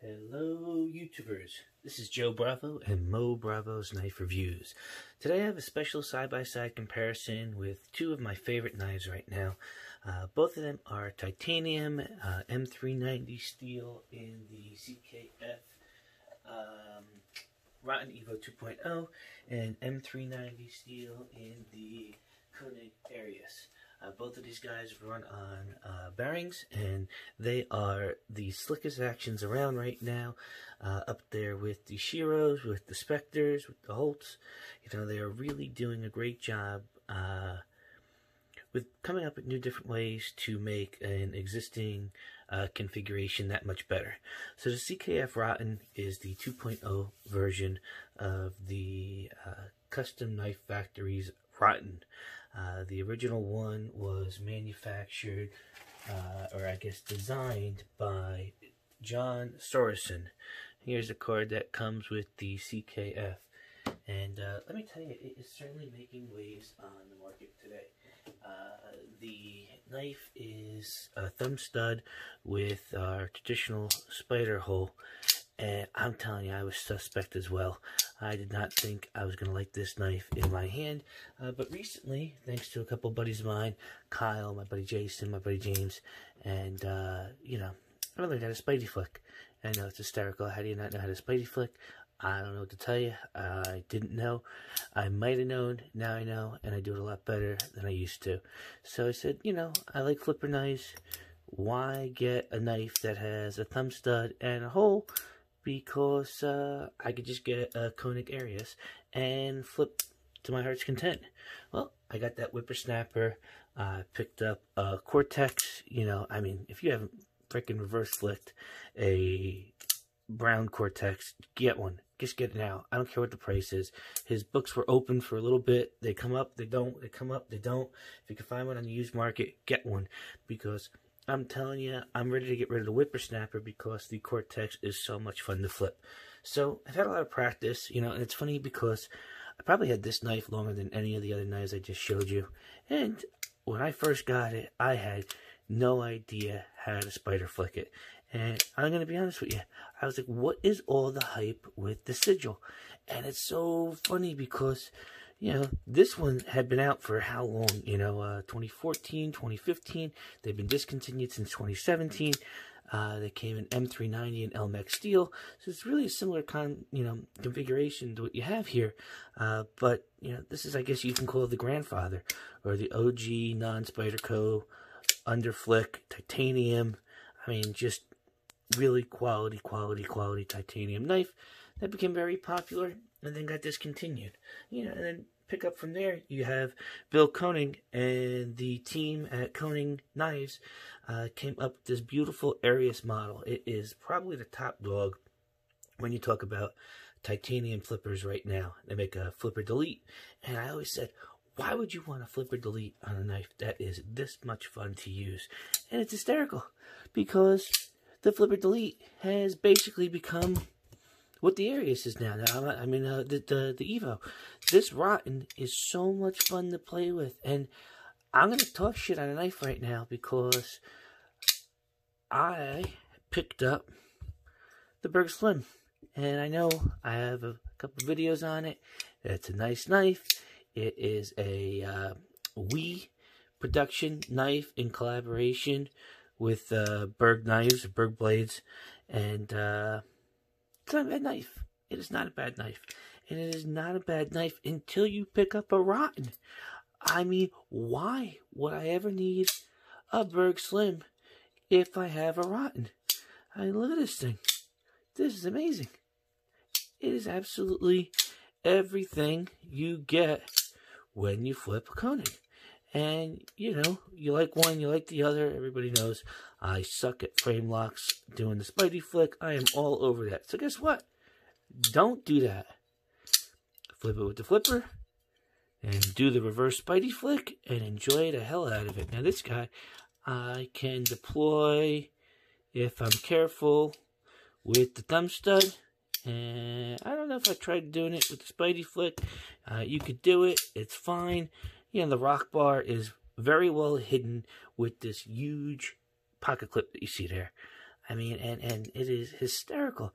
Hello YouTubers, this is Joe Bravo and Mo Bravo's Knife Reviews. Today I have a special side-by-side comparison with two of my favorite knives right now. Both of them are titanium M390 steel in the CKF Rotten Evo 2.0 and M390 steel in the Koenig Arius. Both of these guys run on bearings, and they are the slickest actions around right now, up there with the Shiros, with the Spectres, with the Holts. You know, they are really doing a great job with coming up with new different ways to make an existing configuration that much better. So the CKF Rotten is the 2.0 version of the Custom Knife Factory's Rotten. The original one was manufactured, or I guess designed, by John Sorensen. Here's a card that comes with the CKF. And let me tell you, it is certainly making waves on the market today. The knife is a thumb stud with our traditional spider hole. And I'm telling you, I was suspect as well. I did not think I was going to like this knife in my hand. But recently, thanks to a couple buddies of mine, Kyle, my buddy Jason, my buddy James, and, you know, I learned how to spidey flick. I know it's hysterical. How do you not know how to spidey flick? I don't know what to tell you. I didn't know. I might have known. Now I know. And I do it a lot better than I used to. So I said, you know, I like flipper knives. Why get a knife that has a thumb stud and a hole? Because I could just get a Koenig Arius and flip to my heart's content. Well, I got that whippersnapper. Picked up a Cortex. You know, I mean, if you haven't freaking reverse flicked a brown Cortex, get one. Just get it now. I don't care what the price is. His books were open for a little bit. They come up, they don't. They come up, they don't. If you can find one on the used market, get one. Because I'm telling you, I'm ready to get rid of the whippersnapper because the Cortex is so much fun to flip. So I've had a lot of practice, you know, and it's funny because I probably had this knife longer than any of the other knives I just showed you. And when I first got it, I had no idea how to spider flick it. And I'm going to be honest with you, I was like, what is all the hype with the sigil? And it's so funny because, you know, this one had been out for how long? You know, 2014, 2015. They've been discontinued since 2017. They came in M390 and LMX steel. So it's really a similar configuration to what you have here. But, you know, this is, I guess you can call it the grandfather or the OG non-Spyderco underflick titanium. I mean, just really quality titanium knife that became very popular and then got discontinued. You know, and then pick up from there, you have Bill Koenig and the team at Koenig Knives came up with this beautiful Arius model. It is probably the top dog when you talk about titanium flippers right now. They make a flipper delete, and I always said, why would you want a flipper delete on a knife that is this much fun to use? And it's hysterical because the flipper delete has basically become what the Arius is now. I mean, the Evo. This Rotten is so much fun to play with. And I'm going to talk shit on a knife right now because I picked up the Berg Slim. And I know I have a couple videos on it. It's a nice knife. It is a Wii production knife in collaboration with Berg knives, Berg blades. And it's not a bad knife. It is not a bad knife. And it is not a bad knife until you pick up a Rotten. I mean, why would I ever need a Berg Slim if I have a Rotten? I mean, look at this thing. This is amazing. It is absolutely everything you get when you flip a Koenig. And, you know, you like one, you like the other. Everybody knows I suck at frame locks doing the spidey flick. I am all over that. So guess what? Don't do that. Flip it with the flipper and do the reverse spidey flick and enjoy the hell out of it. Now this guy, I can deploy, if I'm careful, with the thumb stud. And I don't know if I tried doing it with the spidey flick. You could do it. It's fine. You know, the rock bar is very well hidden with this huge pocket clip that you see there. I mean, and it is hysterical.